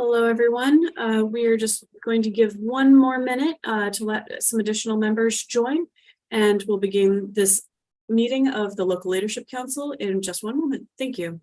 Hello, everyone. We are just going to give 1 more minute to let some additional members join, and we'll begin this meeting of the Local Leadership Council in just 1 moment. Thank you.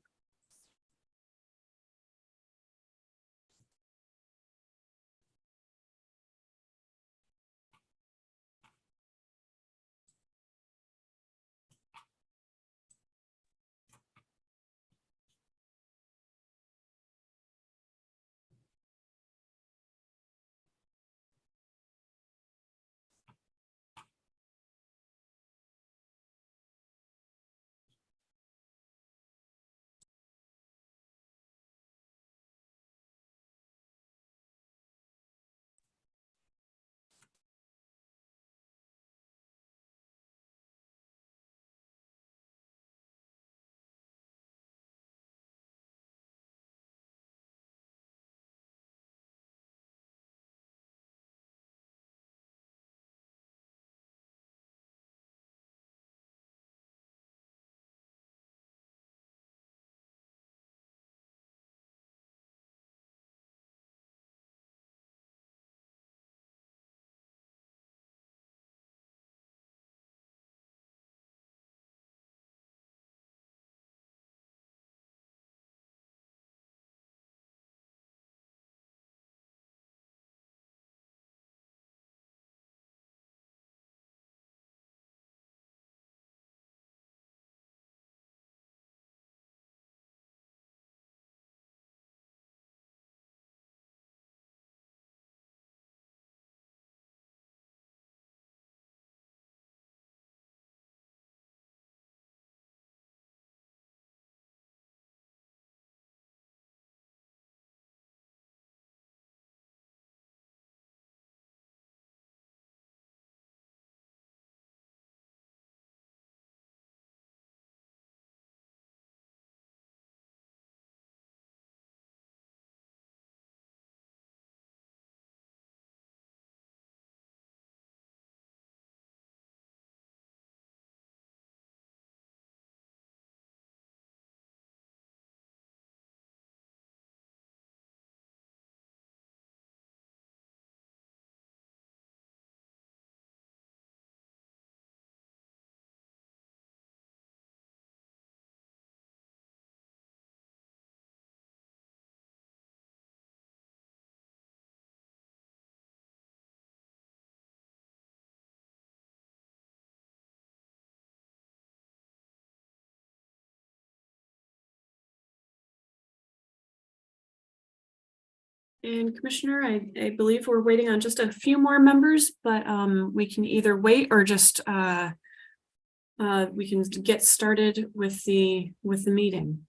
And Commissioner, I believe we're waiting on just a few more members, but we can either wait or just we can get started with the meeting.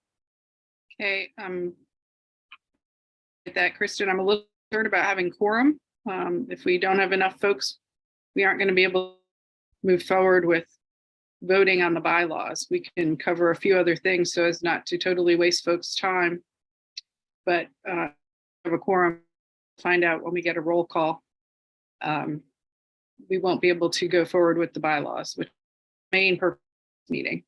Okay, with that, Kristen, I'm a little concerned about having quorum. If we don't have enough folks, we aren't going to be able to move forward with voting on the bylaws. We can cover a few other things so as not to totally waste folks' time. But have a quorum find out when we get a roll call. We won't be able to go forward with the bylaws, which is the main purpose of the meeting.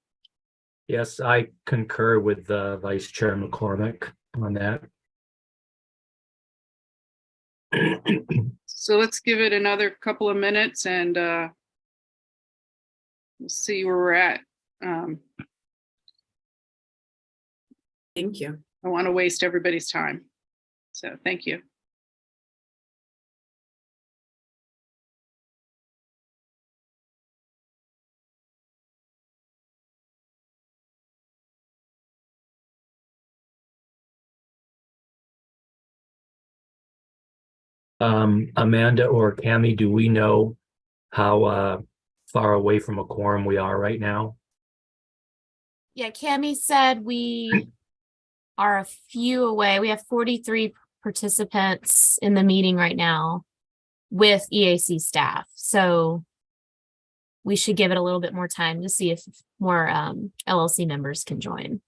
Yes, I concur with Vice Chair McCormick on that. So let's give it another couple of minutes and we'll see where we're at. Thank you. I want to waste everybody's time. So thank you. Amanda or Cami, do we know how far away from a quorum we are right now? Yeah, Cami said we are a few away. We have 43 participants in the meeting right now with EAC staff. So we should give it a little bit more time to see if more LLC members can join.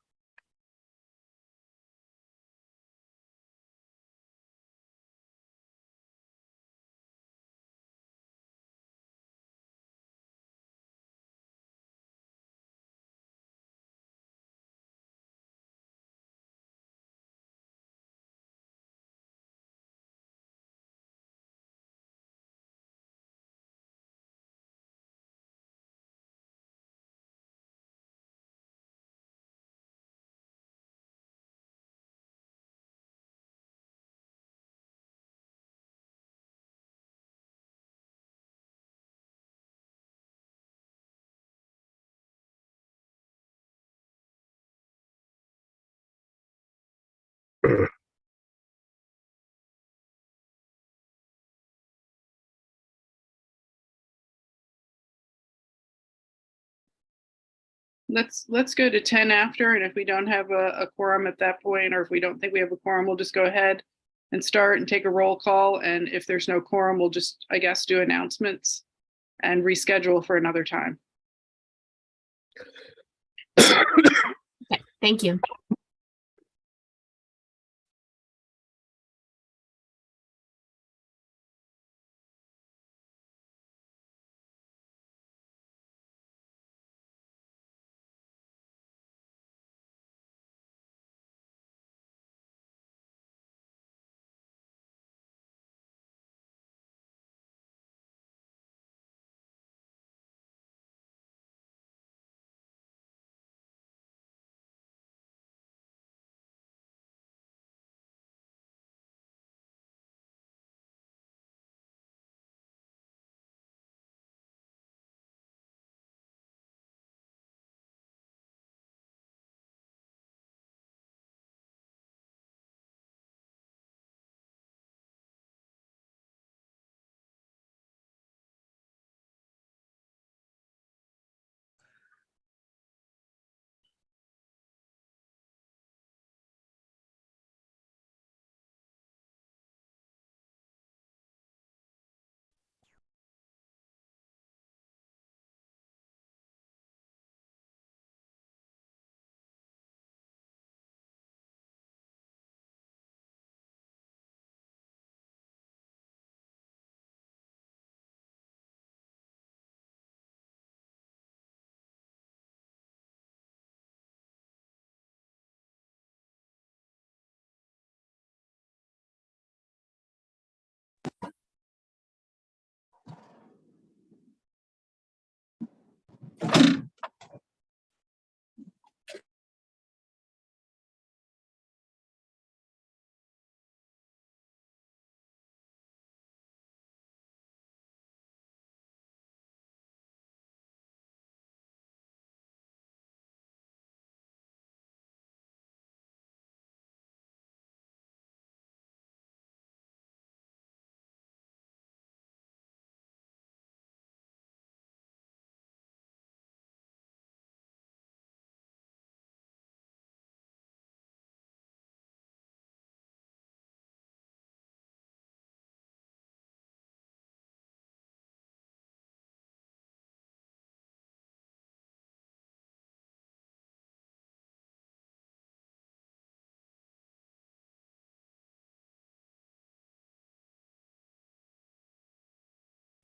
Let's go to 10 after, and if we don't have a quorum at that point, or if we don't think we have a quorum, we'll just go ahead and start and take a roll call. And if there's no quorum, we'll just, I guess, do announcements and reschedule for another time. Okay, thank you.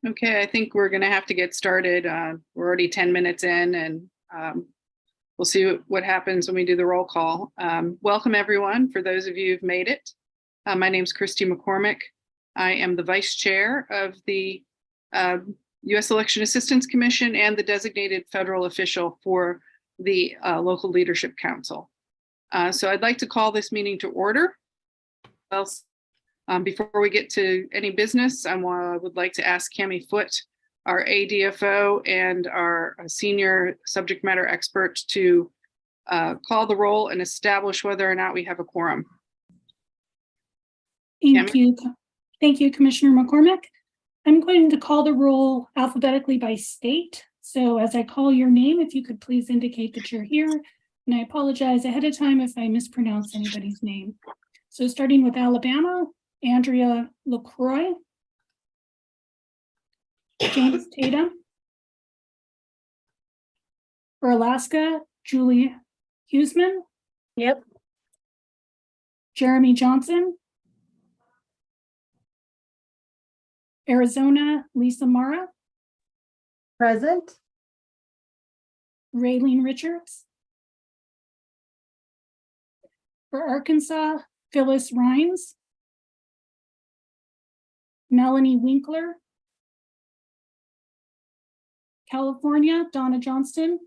Okay, I think we're going to have to get started. We're already 10 minutes in, and we'll see what happens when we do the roll call. Welcome, everyone, for those of you who've made it. My name is Christy McCormick. I am the Vice Chair of the U.S. Election Assistance Commission and the designated federal official for the Local Leadership Council. So I'd like to call this meeting to order. Before we get to any business, I would like to ask Cami Foote, our ADFO and our senior subject matter expert, to call the roll and establish whether or not we have a quorum. Thank you. Thank you, Commissioner McCormick. I'm going to call the roll alphabetically by state. So as I call your name, if you could please indicate that you're here. And I apologize ahead of time if I mispronounce anybody's name. So starting with Alabama, Andrea LaCroix, James Tatum. For Alaska, Julie Huseman. Yep. Jeremy Johnson. Arizona, Lisa Mara. Present. Raylene Richards. For Arkansas, Phyllis Rhines. Melanie Winkler. California, Donna Johnston.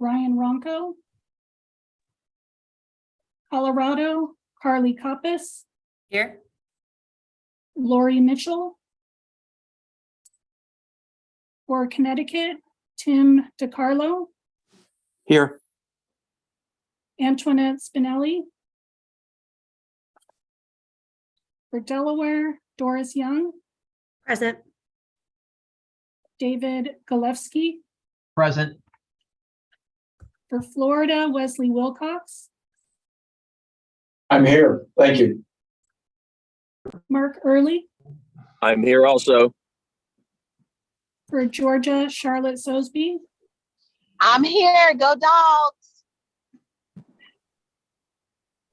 Ryan Ronco. Colorado, Carly Koppas. Here. Lori Mitchell. For Connecticut, Tim DiCarlo. Here. Antoinette Spinelli. For Delaware, Doris Young. Present. David Galefsky. Present. For Florida, Wesley Wilcox. I'm here. Thank you. Mark Early. I'm here also. For Georgia, Charlotte Sosby. I'm here. Go Dogs.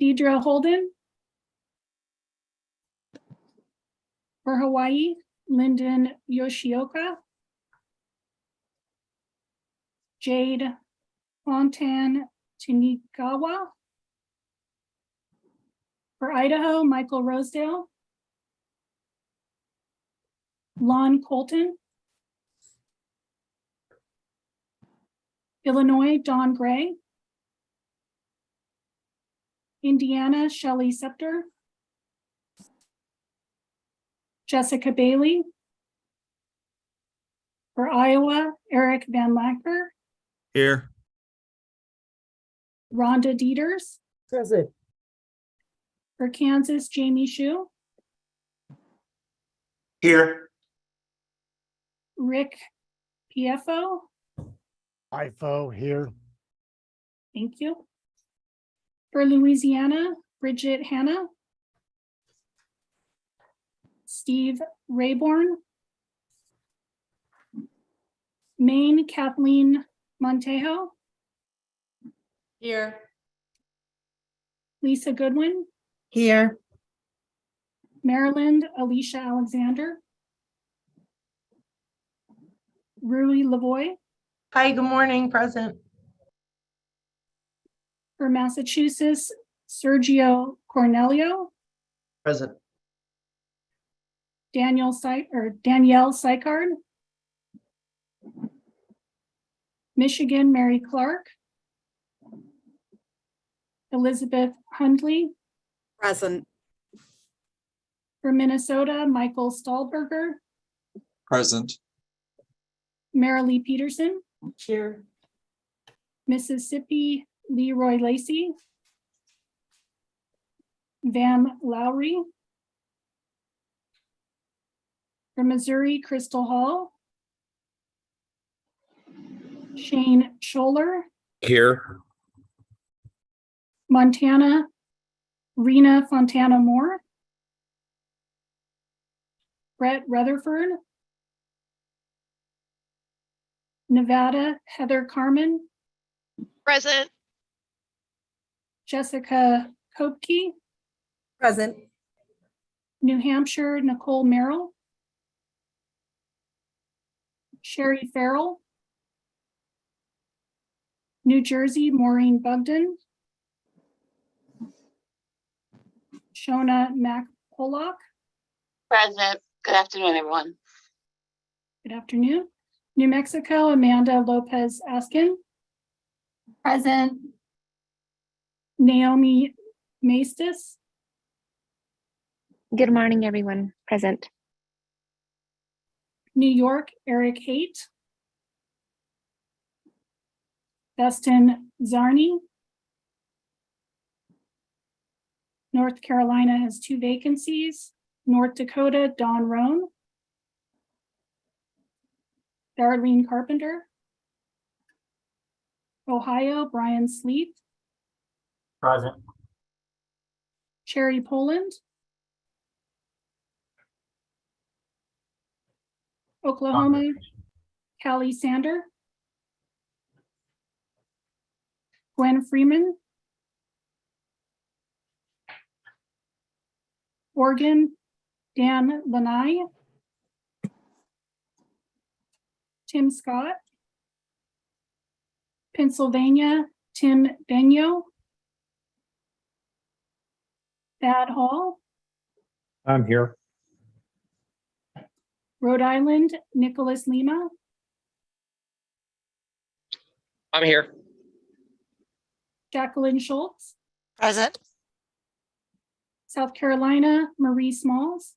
Deidre Holden. For Hawaii, Lyndon Yoshioka. Jade Fontan Tinikawa. For Idaho, Michael Rosedale. Lon Colton. Illinois, Don Gray. Indiana, Shelley Scepter. Jessica Bailey. For Iowa, Eric Van Lacker. Here. Rhonda Dieters. Present. For Kansas, Jamie Shu. Here. Rick PFO. IFO here. Thank you. For Louisiana, Bridget Hanna. Steve Rayborn. Maine, Kathleen Montejo. Here. Lisa Goodwin. Here. Maryland, Alicia Alexander. Rui Lavoie. Hi, good morning. Present. For Massachusetts, Sergio Cornelio. Present. Danielle Sykard. Michigan, Mary Clark. Elizabeth Hundley. Present. For Minnesota, Michael Stahlberger. Present. Marilee Peterson. Here. Mississippi, Leroy Lacy. Van Lowry. For Missouri, Crystal Hall. Shane Scholler. Here. Montana, Rena Fontana Moore. Brett Rutherford. Nevada, Heather Carmen. Present. Jessica Kopke. Present. New Hampshire, Nicole Merrill. Sherry Farrell. New Jersey, Maureen Bugden. Shona Mac Pollock. Present. Good afternoon, everyone. Good afternoon. New Mexico, Amanda Lopez Askin. Present. Naomi Maestas. Good morning, everyone. Present. New York, Eric Haight. Dustin Zarni. North Carolina has 2 vacancies. North Dakota, Dawn Roan. Darlene Carpenter. Ohio, Brian Sleeth. Present. Cherry Poland. Oklahoma, Callie Sander. Gwen Freeman. Oregon, Dan Lanai. Tim Scott. Pennsylvania, Tim Benyo. Thad Hall. I'm here. Rhode Island, Nicholas Lima. I'm here. Jacqueline Schultz. Present. South Carolina, Marie Smalls.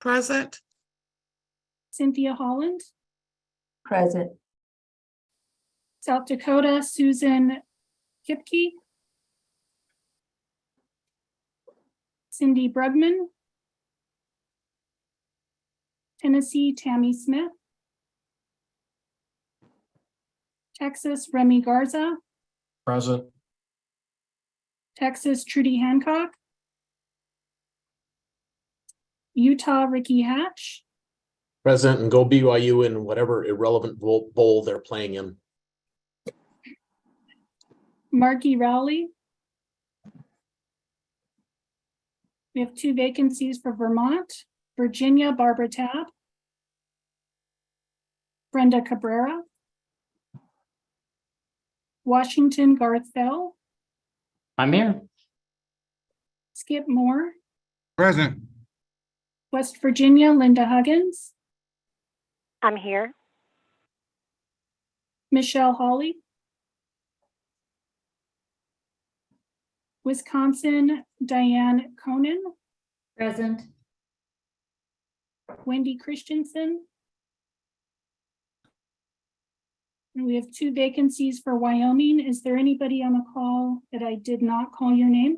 Present. Cynthia Holland. Present. South Dakota, Susan Kipke. Cindy Brugman. Tennessee, Tammy Smith. Texas, Remy Garza. Present. Texas, Trudy Hancock. Utah, Ricky Hatch. Present, and go BYU in whatever irrelevant bowl they're playing in. Marky Rowley. We have 2 vacancies for Vermont. Virginia, Barbara Tabb. Brenda Cabrera. Washington, Garth Bell. I'm here. Skip Moore. Present. West Virginia, Linda Huggins. I'm here. Michelle Hawley. Wisconsin, Diane Conan. Present. Wendy Christensen. And we have 2 vacancies for Wyoming. Is there anybody on the call that I did not call your name?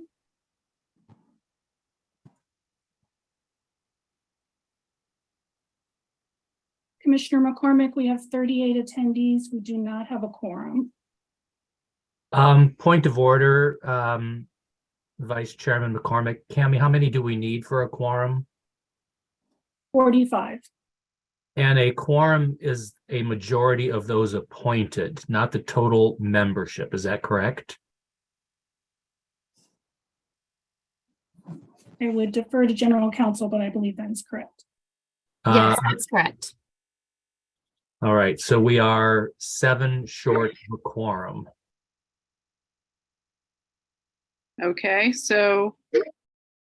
Commissioner McCormick, we have 38 attendees. We do not have a quorum. Point of order, Vice Chairman McCormick. Cammie, how many do we need for a quorum? 45. And a quorum is a majority of those appointed, not the total membership. Is that correct? I would defer to general counsel, but I believe that is correct. Yes, that's correct. All right, so we are 7 short of a quorum. Okay, so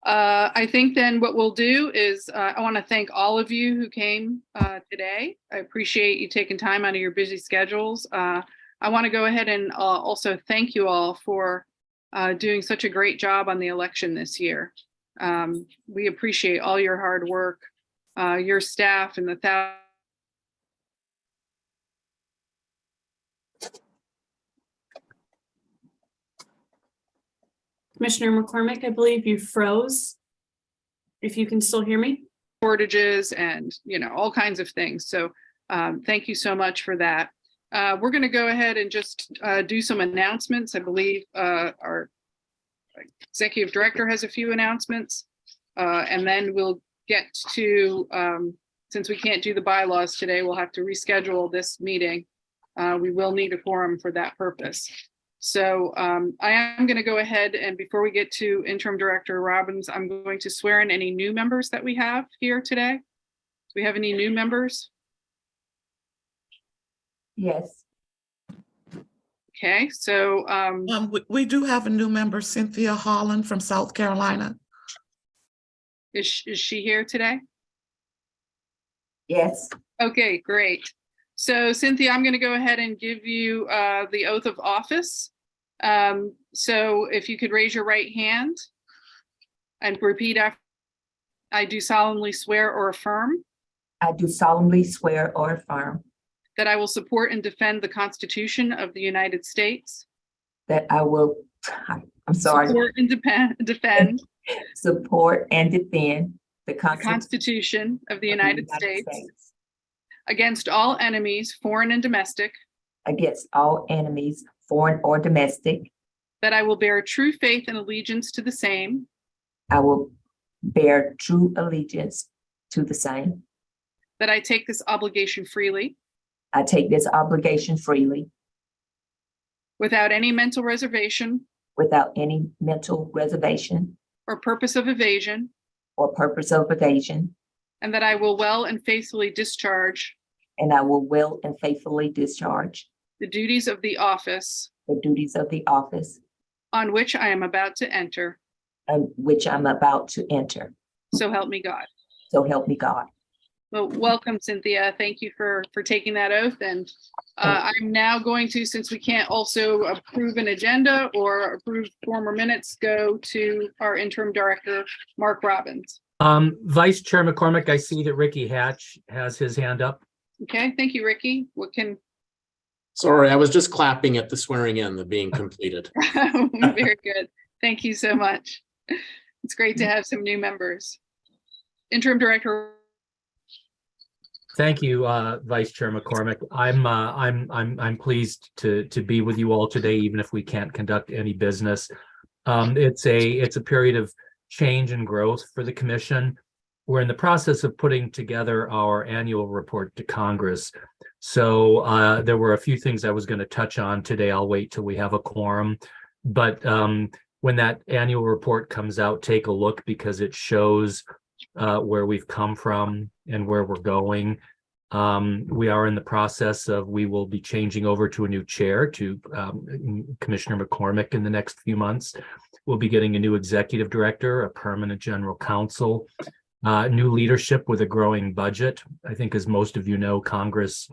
I think then what we'll do is I want to thank all of you who came today. I appreciate you taking time out of your busy schedules. I want to go ahead and also thank you all for doing such a great job on the election this year. We appreciate all your hard work, your staff, and the thousands. Commissioner McCormick, I believe you froze. If you can still hear me. Shortages and, you know, all kinds of things. So thank you so much for that. We're going to go ahead and just do some announcements. I believe our executive director has a few announcements, and then we'll get to, since we can't do the bylaws today, we'll have to reschedule this meeting. We will need a quorum for that purpose. So I am going to go ahead, and before we get to Interim Director Robbins, I'm going to swear in any new members that we have here today. Do we have any new members? Yes. Okay, so We do have a new member, Cynthia Holland from South Carolina. is she here today? Yes. Okay, great. So Cynthia, I'm going to go ahead and give you the oath of office. So if you could raise your right hand and repeat after. I do solemnly swear or affirm I do solemnly swear or affirm that I will support and defend the Constitution of the United States. that I will, I'm sorry, Support and defend support and defend the the Constitution Constitution of the of United States against all enemies, foreign and domestic, against all enemies, foreign or domestic. that I will bear true faith and allegiance to the same, I will bear true allegiance to the same. that I take this obligation freely, I take this obligation freely without any mental reservation without any mental reservation or purpose of evasion, or purpose of evasion, and that I will well and faithfully discharge and I will well and faithfully discharge the duties of the office the duties of the office on which I am about to enter. which I'm about to enter. So help me God. So help me God. Well, welcome, Cynthia. Thank you for taking that oath. And I'm now going to, since we can't also approve an agenda or approve former minutes, go to our interim director, Mark Robbins. Vice Chair McCormick, I see that Ricky Hatch has his hand up. Okay, thank you, Ricky. What can, Sorry, I was just clapping at the swearing in, the being completed. very good. Thank you so much. It's great to have some new members. Interim Director. Thank you, Vice Chair McCormick. I'm pleased to be with you all today, even if we can't conduct any business. It's a period of change and growth for the commission. We're in the process of putting together our annual report to Congress. So there were a few things I was going to touch on today. I'll wait till we have a quorum. But when that annual report comes out, take a look, because it shows where we've come from and where we're going. We are in the process of, we will be changing over to a new chair, to Commissioner McCormick, in the next few months. We'll be getting a new executive director, a permanent general counsel, new leadership with a growing budget. I think, as most of you know, Congress,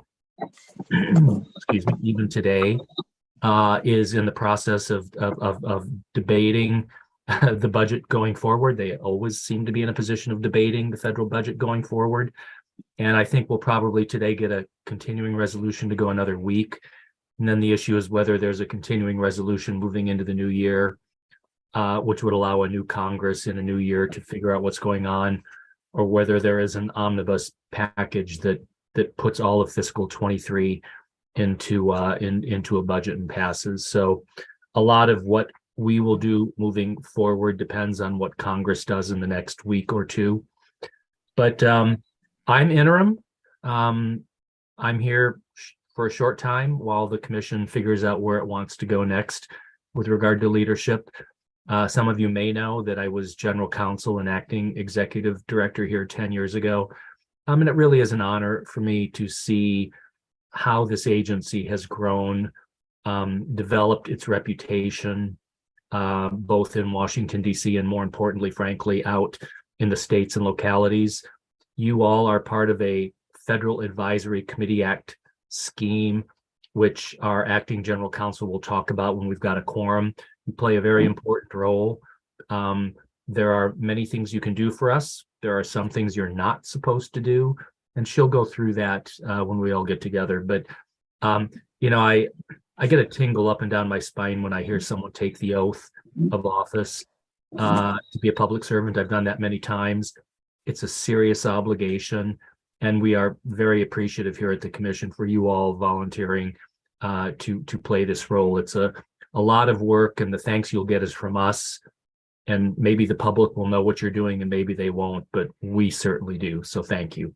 excuse me, even today, is in the process of debating the budget going forward. They always seem to be in a position of debating the federal budget going forward. And I think we'll probably today get a continuing resolution to go another week. And then the issue is whether there's a continuing resolution moving into the new year, which would allow a new Congress in a new year to figure out what's going on, or whether there is an omnibus package that puts all of fiscal 23 into a budget and passes. So a lot of what we will do moving forward depends on what Congress does in the next week or two. But I'm interim. I'm here for a short time while the commission figures out where it wants to go next with regard to leadership. Some of you may know that I was general counsel and acting executive director here 10 years ago. And it really is an honor for me to see how this agency has grown, developed its reputation, both in Washington, D.C., and more importantly, frankly, out in the states and localities. You all are part of a Federal Advisory Committee Act scheme, which our acting general counsel will talk about when we've got a quorum. You play a very important role. There are many things you can do for us. There are some things you're not supposed to do, and she'll go through that when we all get together. But you know, I get a tingle up and down my spine when I hear someone take the oath of office to be a public servant. I've done that many times. It's a serious obligation, and we are very appreciative here at the commission for you all volunteering to play this role. It's a lot of work, and the thanks you'll get is from us. And maybe the public will know what you're doing, and maybe they won't, but we certainly do. So thank you.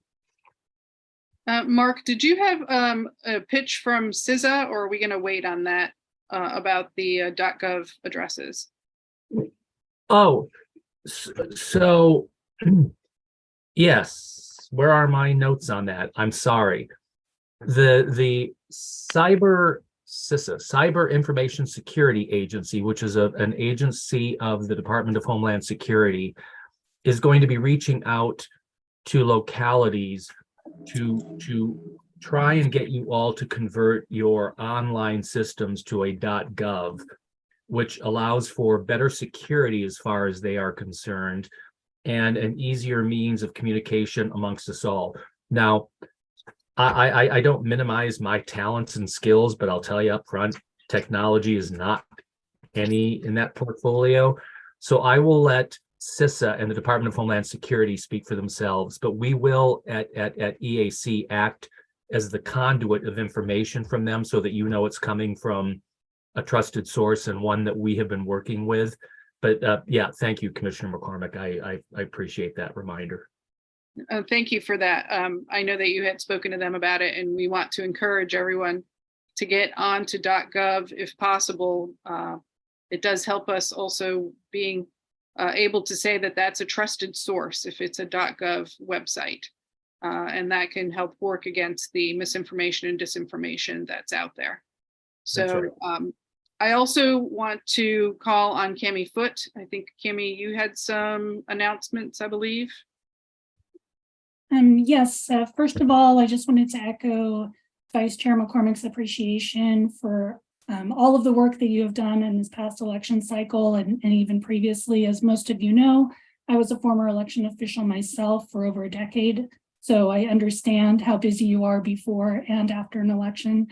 Mark, did you have a pitch from CISA, or are we going to wait on that about the .gov addresses? Oh, so yes. Where are my notes on that? I'm sorry. The Cyber Information Security Agency, which is an agency of the Department of Homeland Security, is going to be reaching out to localities to try and get you all to convert your online systems to a .gov, which allows for better security as far as they are concerned, and an easier means of communication amongst us all. Now, I don't minimize my talents and skills, but I'll tell you up front, technology is not any in that portfolio. So I will let CISA and the Department of Homeland Security speak for themselves, but we will at EAC act as the conduit of information from them so that you know it's coming from a trusted source and one that we have been working with. But yeah, thank you, Commissioner McCormick. I appreciate that reminder. Thank you for that. I know that you had spoken to them about it, and we want to encourage everyone to get on to .gov if possible. It does help us also being able to say that that's a trusted source if it's a .gov website. And that can help work against the misinformation and disinformation that's out there. So I also want to call on Cami Foote. I think, Cami, you had some announcements, I believe. Yes, first of all, I just wanted to echo Vice Chair McCormick's appreciation for all of the work that you have done in this past election cycle and even previously. As most of you know, I was a former election official myself for over a decade, so I understand how busy you are before and after an election,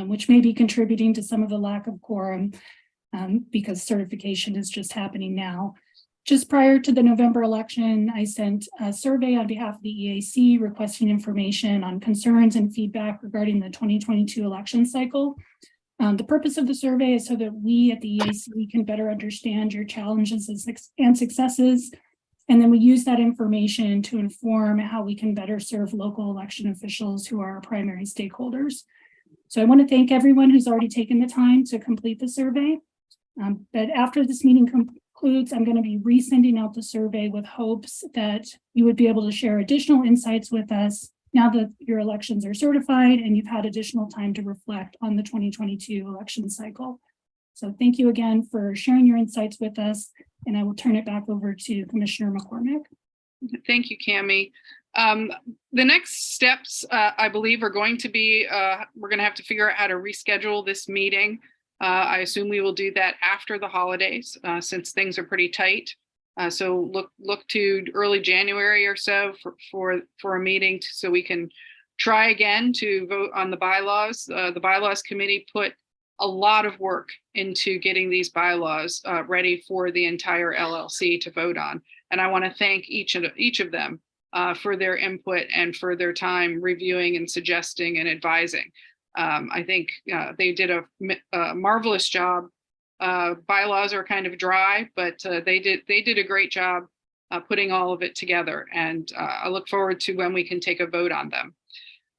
which may be contributing to some of the lack of quorum because certification is just happening now. Just prior to the November election, I sent a survey on behalf of the EAC requesting information on concerns and feedback regarding the 2022 election cycle. The purpose of the survey is so that we at the EAC can better understand your challenges and successes. And then we use that information to inform how we can better serve local election officials who are our primary stakeholders. So I want to thank everyone who's already taken the time to complete the survey. But after this meeting concludes, I'm going to be resending out the survey with hopes that you would be able to share additional insights with us now that your elections are certified and you've had additional time to reflect on the 2022 election cycle. So thank you again for sharing your insights with us, and I will turn it back over to Commissioner McCormick. Thank you, Cami. The next steps, I believe, are going to be, we're going to have to figure out how to reschedule this meeting. I assume we will do that after the holidays, since things are pretty tight. So look to early January or so for a meeting so we can try again to vote on the bylaws. The bylaws committee put a lot of work into getting these bylaws ready for the entire LLC to vote on. And I want to thank each of them for their input and for their time reviewing and suggesting and advising. I think they did a marvelous job. Bylaws are kind of dry, but they did a great job putting all of it together. And I look forward to when we can take a vote on them.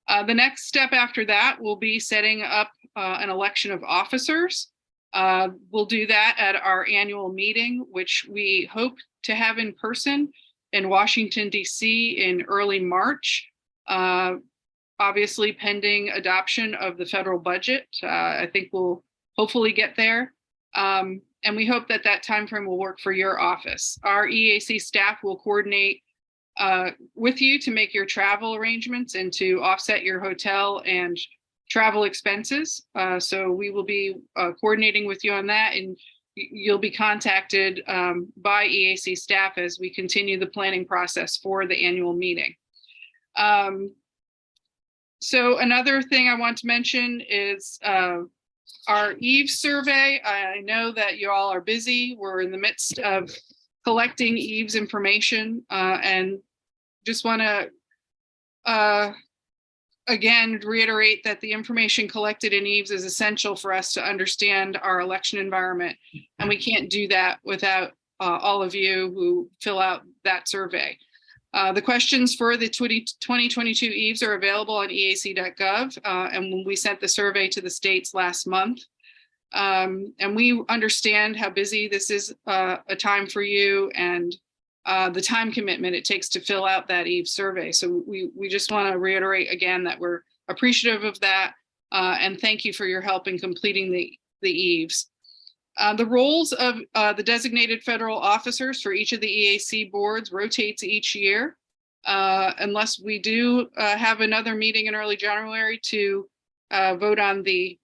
The next step after that will be setting up an election of officers. We'll do that at our annual meeting, which we hope to have in person in Washington, D.C. in early March. Obviously, pending adoption of the federal budget. I think we'll hopefully get there. And we hope that that timeframe will work for your office. Our EAC staff will coordinate with you to make your travel arrangements and to offset your hotel and travel expenses. So we will be coordinating with you on that, and you'll be contacted by EAC staff as we continue the planning process for the annual meeting. So another thing I want to mention is our EVE survey. I know that you all are busy. We're in the midst of collecting EVE's information and just want to again reiterate that the information collected in EVE's is essential for us to understand our election environment, and we can't do that without all of you who fill out that survey. The questions for the 2022 EVES are available on eac.gov, and we sent the survey to the states last month. And we understand how busy this is a time for you and the time commitment it takes to fill out that EVES survey. So we just want to reiterate again that we're appreciative of that. And thank you for your help in completing the eaves. The roles of the designated federal officers for each of the EAC boards rotates each year. Unless we do have another meeting in early January to vote on the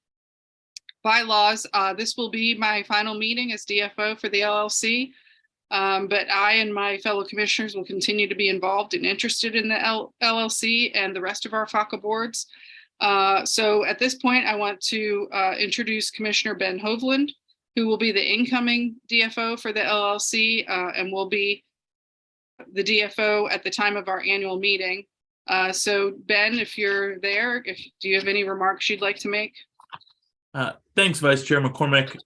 bylaws. This will be my final meeting as DFO for the LLC. But I and my fellow commissioners will continue to be involved and interested in the LLC and the rest of our FACA boards. So at this point, I want to introduce Commissioner Ben Hovland, who will be the incoming DFO for the LLC and will be the DFO at the time of our annual meeting. So Ben, if you're there, do you have any remarks you'd like to make? Thanks, Vice Chair McCormick.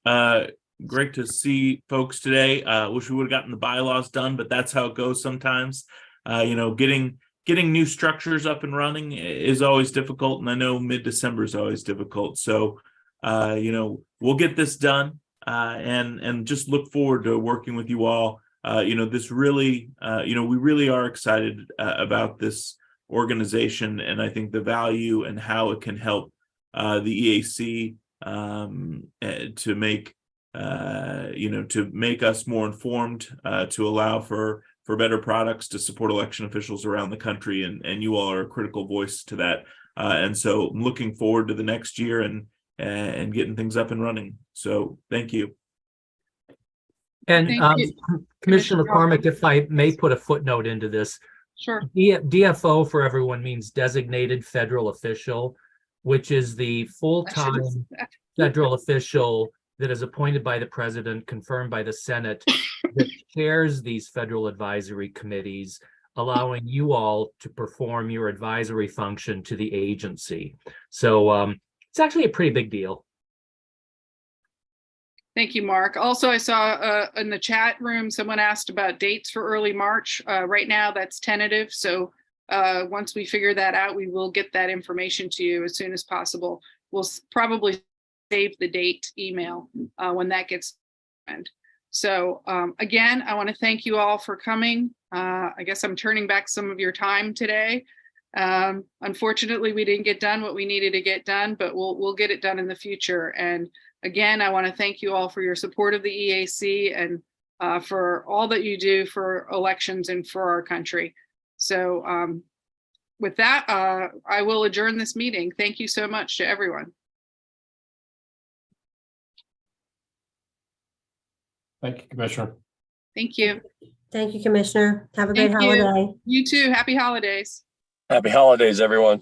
Great to see folks today. Wish we would have gotten the bylaws done, but that's how it goes sometimes. Getting new structures up and running is always difficult, and I know mid-December is always difficult. So, we'll get this done, and just look forward to working with you all. This really, we really are excited about this organization, and I think the value and how it can help the EAC to make us more informed, to allow for better products to support election officials around the country, and you all are a critical voice to that. And so I'm looking forward to the next year and getting things up and running. So thank you. And Thank you. Commissioner McCormick, if I may put a footnote into this. Sure. DFO for everyone means designated federal official, which is the full-time federal official that is appointed by the president, confirmed by the Senate, that chairs these federal advisory committees, allowing you all to perform your advisory function to the agency. So it's actually a pretty big deal. Thank you, Mark. Also, I saw in the chat room, someone asked about dates for early March. Right now, that's tentative. So once we figure that out, we will get that information to you as soon as possible. We'll probably save the date email when that gets sent. So again, I want to thank you all for coming. I guess I'm turning back some of your time today. Unfortunately, we didn't get done what we needed to get done, but we'll get it done in the future. And again, I want to thank you all for your support of the EAC and for all that you do for elections and for our country. So with that, I will adjourn this meeting. Thank you so much to everyone. Thank you, Commissioner. Thank you. Thank you, Commissioner. Have a great Thank you. holiday. You too. Happy holidays. Happy holidays, everyone.